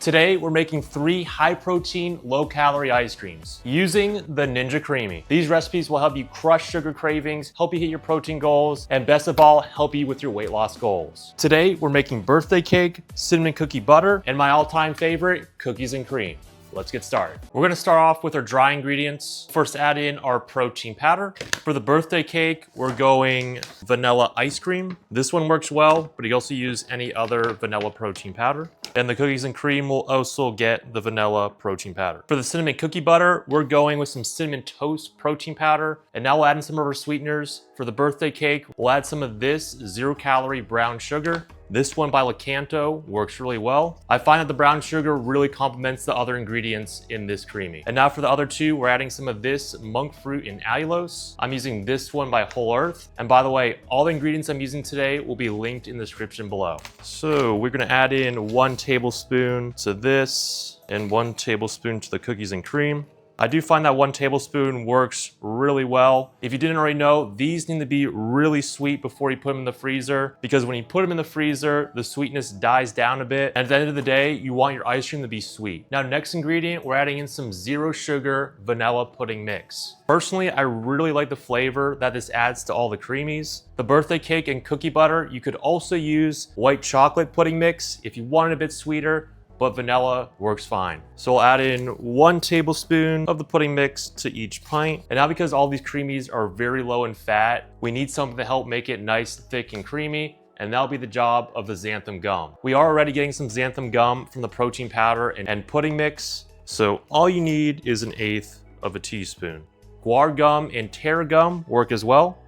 Today, we're making 3 high-protein, low-calorie ice creams using the Ninja Creami. These recipes will help you crush sugar cravings, help you hit your protein goals, and best of all, help you with your weight loss goals. Today, we're making birthday cake, cinnamon cookie butter, and my all-time favorite, cookies and cream. Let's get started. We're gonna start off with our dry ingredients. First, add in our protein powder. For the birthday cake, we're going vanilla ice cream. This one works well, but you can also use any other vanilla protein powder. And the cookies and cream will also get the vanilla protein powder. For the cinnamon cookie butter, we're going with some cinnamon toast protein powder. And now we'll add in some of our sweeteners. For the birthday cake, we'll add some of this 0-calorie brown sugar. This one by Lakanto works really well. I find that the brown sugar really complements the other ingredients in this creamy. And now for the other two, we're adding some of this monk fruit and allulose. I'm using this one by Whole Earth. And by the way, all the ingredients I'm using today will be linked in the description below. So we're gonna add in 1 tablespoon to this and 1 tablespoon to the cookies and cream. I do find that 1 tablespoon works really well. If you didn't already know, these need to be really sweet before you put them in the freezer, because when you put them in the freezer, the sweetness dies down a bit. And at the end of the day, you want your ice cream to be sweet. Now, next ingredient, we're adding in some 0 sugar vanilla pudding mix. Personally, I really like the flavor that this adds to all the creamies. The birthday cake and cookie butter, you could also use white chocolate pudding mix if you want it a bit sweeter, but vanilla works fine. So we'll add in 1 tablespoon of the pudding mix to each pint. And now because all these creamies are very low in fat, we need something to help make it nice, thick, and creamy, and that'll be the job of the xanthan gum. We are already getting some xanthan gum from the protein powder and pudding mix, so all you need is 1/8 of a teaspoon. Guar gum and tarragon gum work as well.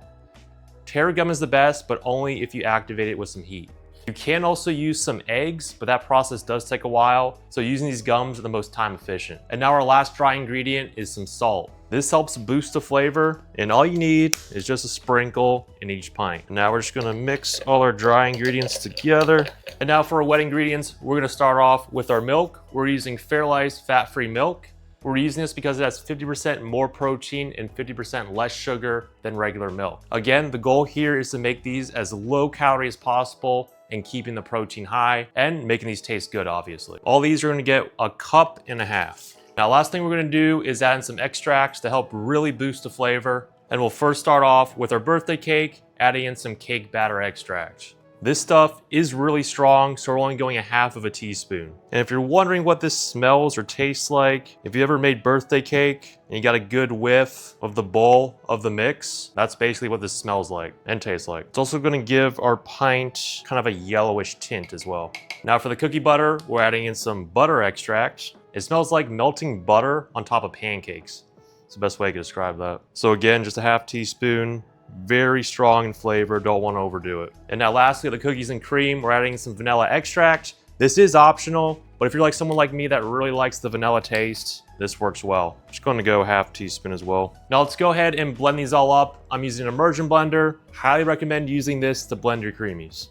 Tarragon gum is the best, but only if you activate it with some heat. You can also use some eggs, but that process does take a while, so using these gums are the most time efficient. And now our last dry ingredient is some salt. This helps boost the flavor, and all you need is just a sprinkle in each pint. And now we're just gonna mix all our dry ingredients together. And now for our wet ingredients, we're gonna start off with our milk. We're using Fairlife's fat-free milk. We're using this because it has 50% more protein and 50% less sugar than regular milk. Again, the goal here is to make these as low calorie as possible and keeping the protein high and making these taste good, obviously. All these are gonna get 1.5 cups. Now, last thing we're gonna do is add in some extracts to help really boost the flavor. And we'll first start off with our birthday cake, adding in some cake batter extract. This stuff is really strong, so we're only going 1/2 teaspoon. And if you're wondering what this smells or tastes like, if you ever made birthday cake and you got a good whiff of the bowl of the mix, that's basically what this smells like and tastes like. It's also gonna give our pint kind of a yellowish tint as well. Now for the cookie butter, we're adding in some butter extract. It smells like melting butter on top of pancakes. It's the best way I could describe that. So again, just 1/2 teaspoon. Very strong in flavor, don't want to overdo it. And now lastly, the cookies and cream, we're adding some vanilla extract. This is optional, but if you're like someone like me that really likes the vanilla taste, this works well. Just going to go 1/2 teaspoon as well. Now let's go ahead and blend these all up. I'm using an immersion blender. Highly recommend using this to blend your creamies.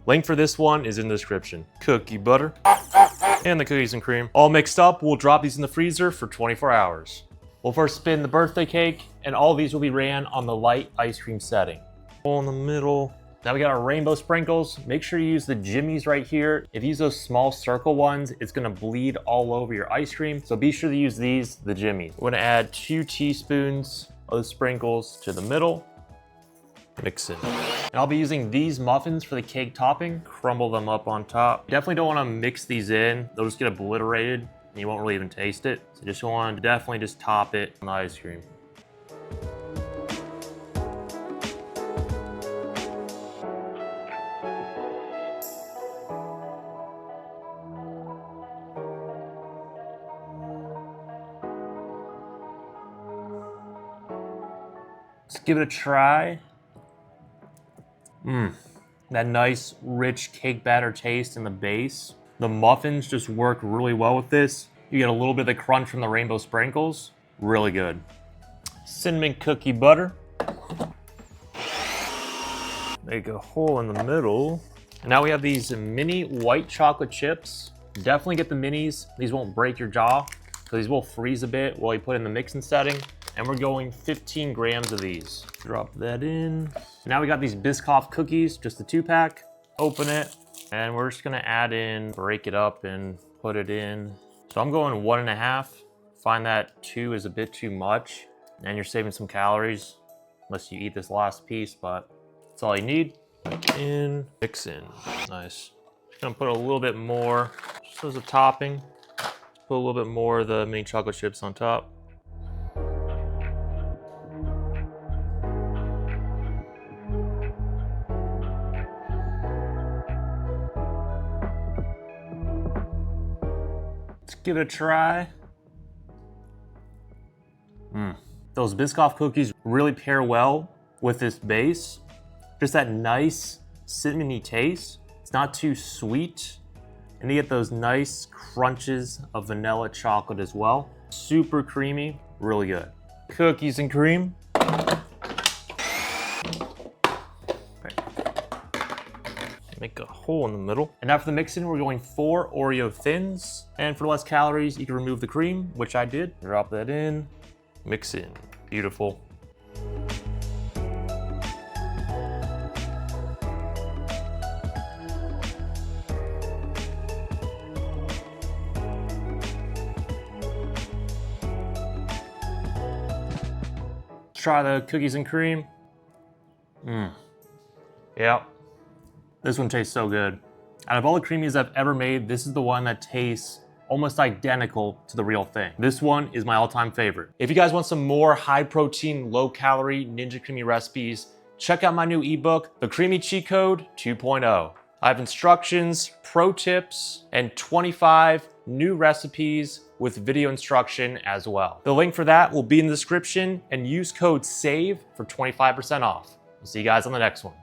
Link for this one is in the description. Cookie butter and the cookies and cream. All mixed up, we'll drop these in the freezer for 24 hours. We'll first spin the birthday cake, and all these will be ran on the light ice cream setting. All in the middle. Now we got our rainbow sprinkles. Make sure you use the jimmies right here. If you use those small circle ones, it's gonna bleed all over your ice cream. So be sure to use these, the jimmies. We're gonna add 2 teaspoons of the sprinkles to the middle. Mix it. And I'll be using these muffins for the cake topping. Crumble them up on top. Definitely don't wanna mix these in. They'll just get obliterated and you won't really even taste it. So just want to definitely just top it on the ice cream. Let's give it a try. That nice, rich cake batter taste in the base. The muffins just work really well with this. You get a little bit of the crunch from the rainbow sprinkles. Really good. Cinnamon cookie butter. Make a hole in the middle. And now we have these mini white chocolate chips. Definitely get the minis. These won't break your jaw, so these will freeze a bit while you put in the mixing setting. And we're going 15 grams of these. Drop that in. Now we got these Biscoff cookies, just the 2-pack. Open it. And we're just gonna add in, break it up in put it in. So I'm going 1.5. Find that 2 is a bit too much, and you're saving some calories, unless you eat this last piece, but that's all you need. In, mix in, nice. Just gonna put a little bit more, just as a topping. Put a little bit more of the mini chocolate chips on top. Let's give it a try. Those Biscoff cookies really pair well with this base. Just that nice cinnamony taste. It's not too sweet. And you get those nice crunches of vanilla chocolate as well. Super creamy, really good. Cookies and cream. Make a hole in the middle. And now for the mix-in, we're going 4 Oreo thins. And for less calories, you can remove the cream, which I did. Drop that in, mix in. Beautiful. Let's try the cookies and cream. Yeah. This one tastes so good. Out of all the creamies I've ever made, this is the one that tastes almost identical to the real thing. This one is my all-time favorite. If you guys want some more high-protein, low-calorie Ninja Creami recipes, check out my new ebook, The Creami Cheat Code 2.0. I have instructions, pro tips, and 25 new recipes with video instruction as well. The link for that will be in the description, and use code SAVE for 25% off. We'll see you guys on the next one.